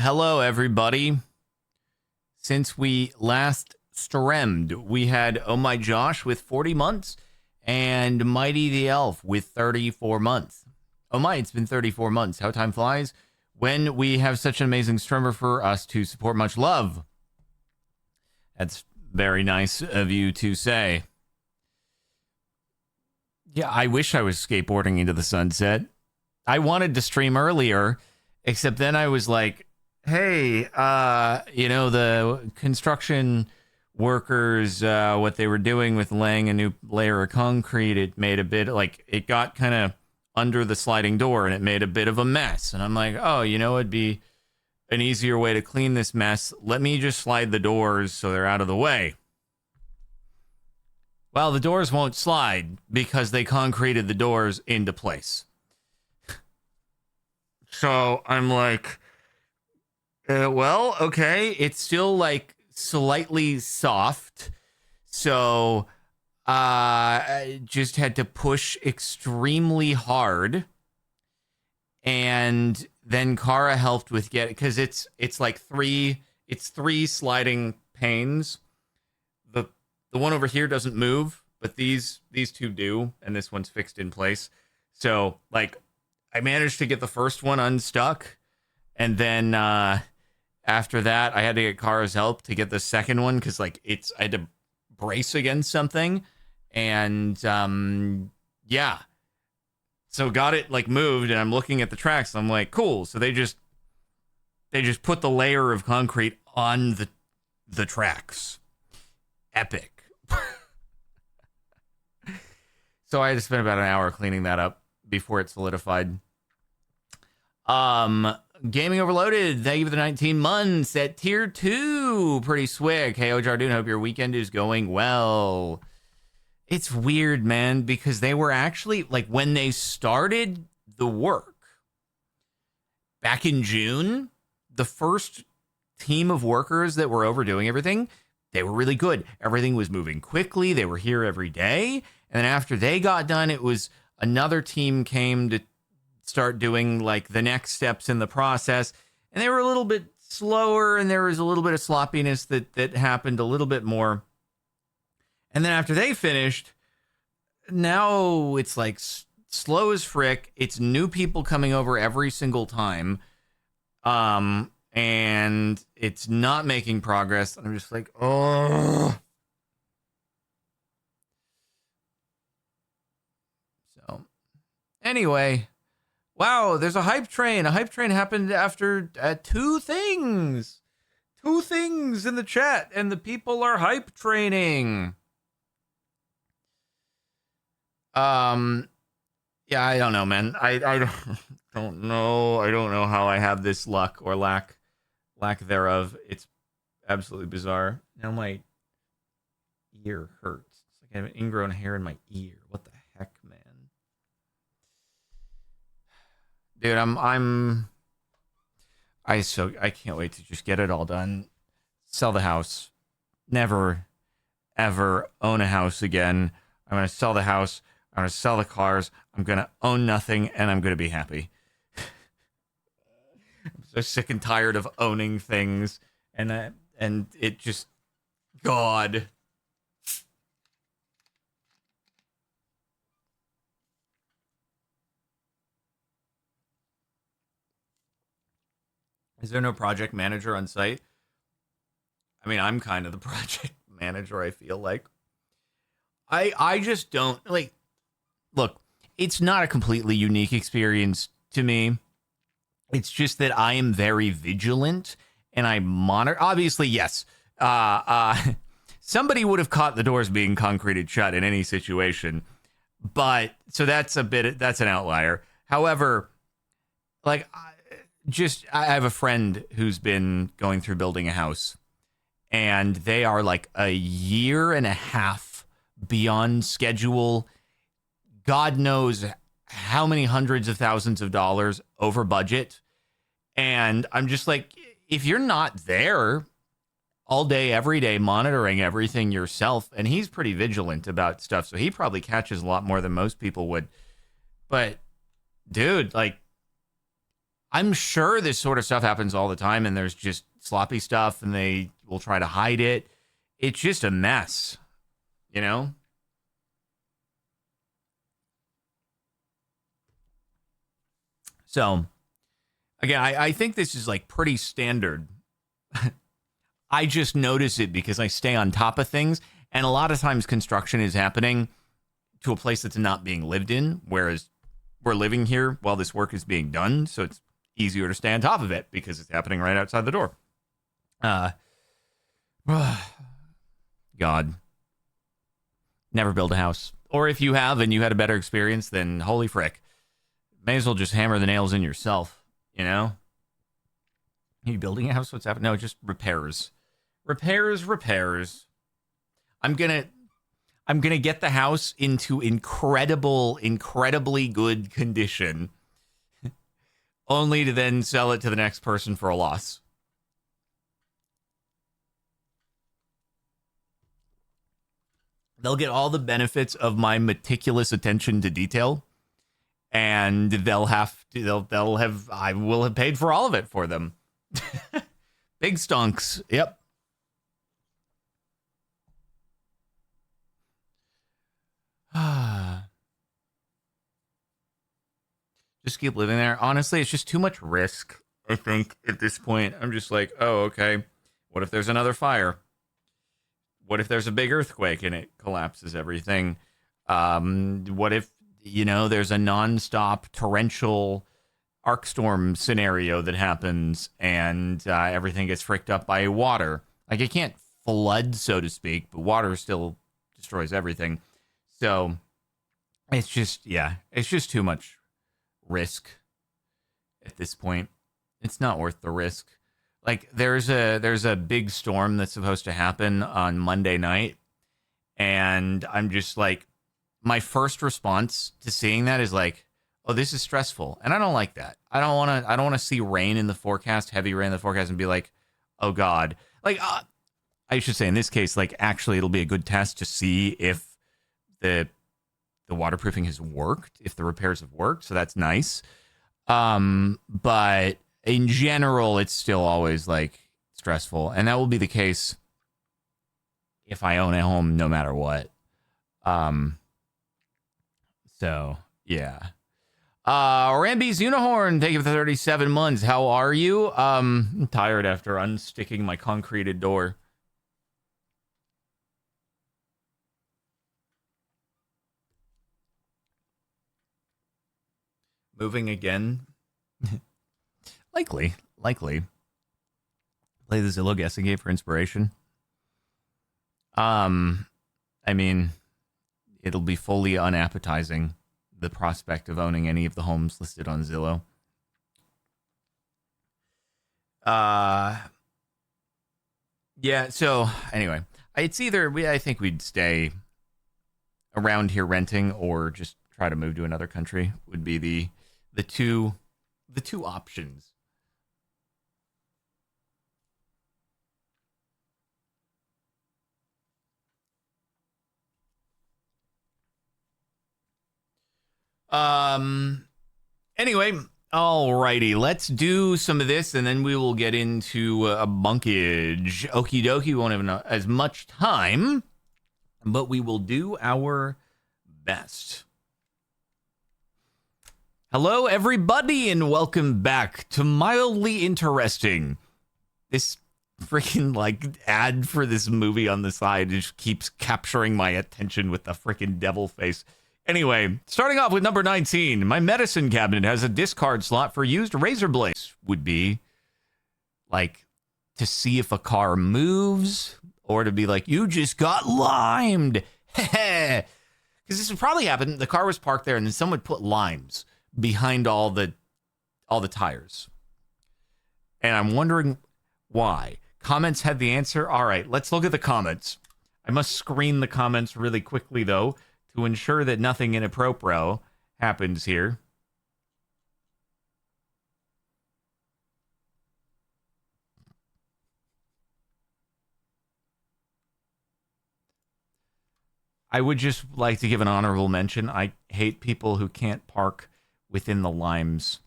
Hello, everybody. Since we last streamed, we had Oh My Josh with 40 months and Mighty the Elf with 34 months. Oh my, it's been 34 months. How time flies when we have such an amazing streamer for us to support. Much love. That's very nice of you to say. Yeah, I wish I was skateboarding into the sunset. I wanted to stream earlier, except then I was like, hey, the construction workers, what they were doing with laying a new layer of concrete, it made a bit like it got kind of under the sliding door and it made a bit of a mess. And I'm like, oh, it'd be an easier way to clean this mess. Let me just slide the doors so they're out of the way. Well, the doors won't slide because they concreted the doors into place. So I'm like, well, okay, it's still like slightly soft. So I just had to push extremely hard. And then Kara helped with because it's like three sliding panes. The one over here doesn't move, but these two do, and this one's fixed in place. So like I managed to get the first one unstuck, and then after that, I had to get Kara's help to get the second one because I had to brace against something, and yeah, so got it like moved, and I'm looking at the tracks. And I'm like, cool. So they just put the layer of concrete on the tracks. Epic. So I had to spend about an hour cleaning that up before it solidified. Gaming Overloaded, thank you for the 19 months at tier 2. Pretty swig. Hey, Jardoon, hope your weekend is going well. It's weird, man, because they were actually, like, when they started the work back in June, the first team of workers that were overdoing everything, they were really good. Everything was moving quickly. They were here every day. And then after they got done, it was another team came to start doing like the next steps in the process, and they were a little bit slower, and there was a little bit of sloppiness that happened a little bit more. And then after they finished, now it's like slow as frick. It's new people coming over every single time, and it's not making progress. I'm just like, oh. So anyway, wow, there's a hype train. A hype train happened after two things. Two things in the chat, and the people are hype training. Yeah, I don't know, man. I don't know. I don't know how I have this luck or lack thereof. It's absolutely bizarre. Now my ear hurts. It's like I have an ingrown hair in my ear. What the heck, man? Dude, I can't wait to just get it all done. Sell the house. Never, ever own a house again. I'm going to sell the house. I'm going to sell the cars. I'm going to own nothing, and I'm going to be happy. I'm so sick and tired of owning things, and it just, God. Is there no project manager on site? I mean, I'm kind of the project manager, I feel like. I just don't, like, look, it's not a completely unique experience to me. It's just that I am very vigilant, and I monitor. Obviously, yes. Somebody would have caught the doors being concreted shut in any situation. But, so that's an outlier. However, like, I have a friend who's been going through building a house, and they are like a year and a half beyond schedule. God knows how many hundreds of thousands of dollars over budget. And I'm just like, if you're not there all day, every day, monitoring everything yourself, and he's pretty vigilant about stuff, so he probably catches a lot more than most people would. But dude, like, I'm sure this sort of stuff happens all the time, and there's just sloppy stuff, and they will try to hide it. It's just a mess, you know? So, again, I think this is like pretty standard. I just notice it because I stay on top of things, and a lot of times construction is happening to a place that's not being lived in, whereas we're living here while this work is being done, so it's easier to stay on top of it because it's happening right outside the door. God. Never build a house. Or if you have and you had a better experience, then holy frick. May as well just hammer the nails in yourself, you know? Are you building a house? What's happening? No, just repairs. Repairs. I'm gonna get the house into incredibly good condition, only to then sell it to the next person for a loss. They'll get all the benefits of my meticulous attention to detail, and I will have paid for all of it for them. Big stonks. Yep. Just keep living there. Honestly, it's just too much risk, I think, at this point. I'm just like, oh, okay. What if there's another fire? What if there's a big earthquake and it collapses everything? What if, there's a nonstop torrential arc storm scenario that happens and everything gets fricked up by water? Like, it can't flood, so to speak, but water still destroys everything. So it's just too much risk at this point. It's not worth the risk. Like, there's a big storm that's supposed to happen on Monday night, and I'm just like, my first response to seeing that is like, oh, this is stressful, and I don't like that. I don't want to see rain in the forecast, heavy rain in the forecast, and be like, oh God. Like, I should say in this case, like, actually, it'll be a good test to see if the waterproofing has worked, if the repairs have worked. So that's nice. But in general, it's still always like stressful, and that will be the case if I own a home, no matter what. So yeah. Ramby's Unicorn, thank you for the 37 months. How are you? I'm tired after unsticking my concreted door. Moving again? Likely. Play the Zillow guessing game for inspiration. I mean, it'll be fully unappetizing, the prospect of owning any of the homes listed on Zillow. Yeah, so anyway, it's either I think we'd stay around here renting or just try to move to another country would be the two options. Anyway, alrighty, let's do some of this and then we will get into a bunkage. Okie dokie, we won't have as much time, but we will do our best. Hello, everybody, and welcome back to Mildly Interesting. This freaking, like, ad for this movie on the side just keeps capturing my attention with the freaking devil face. Anyway, starting off with number 19, my medicine cabinet has a discard slot for used razor blades. Would be, like, to see if a car moves, or to be like, you just got limed. Because this would probably happen. The car was parked there, and then someone put limes behind all the tires. And I'm wondering why. Comments had the answer. All right, let's look at the comments. I must screen the comments really quickly, though, to ensure that nothing inappropriate happens here. I would just like to give an honorable mention. I hate people who can't park within the limes.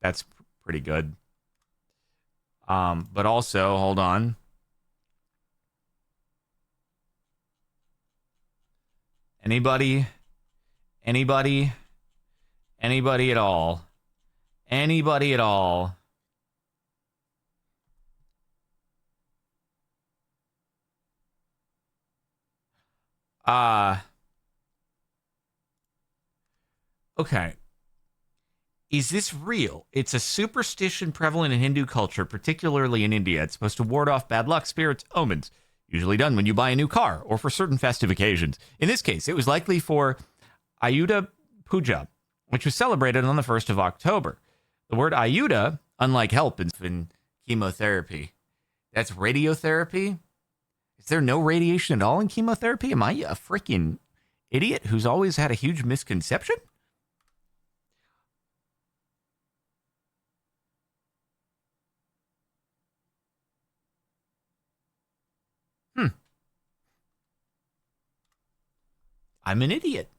That's pretty good. But also, hold on. Anybody at all? Anybody at all? Okay. Is this real? It's a superstition prevalent in Hindu culture, particularly in India. It's supposed to ward off bad luck, spirits, omens. Usually done when you buy a new car or for certain festive occasions. In this case, it was likely for Ayuda Puja, which was celebrated on the 1st of October. The word Ayuda, unlike help in chemotherapy, that's radiotherapy. Is there no radiation at all in chemotherapy? Am I a freaking idiot who's always had a huge misconception? I'm an idiot.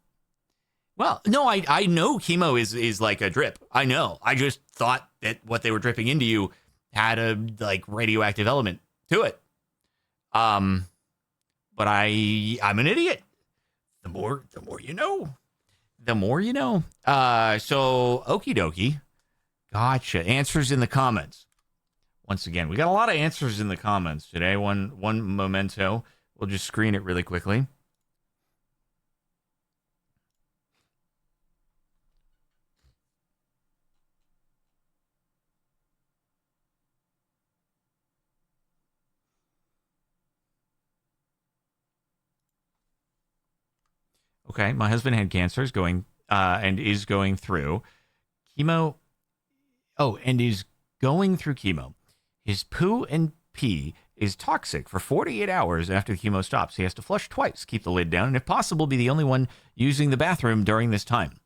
Well, no, I know chemo is like a drip. I know. I just thought that what they were dripping into you had a like radioactive element to it. But I'm an idiot. The more you know. The more you know. So okie dokie. Gotcha. Answers in the comments. Once again, we got a lot of answers in the comments today. One memento. We'll just screen it really quickly. Okay, my husband had cancer, and is going through chemo. Oh, and is going through chemo. His poo and pee is toxic for 48 hours after the chemo stops. He has to flush twice, keep the lid down, and if possible, be the only one using the bathroom during this time.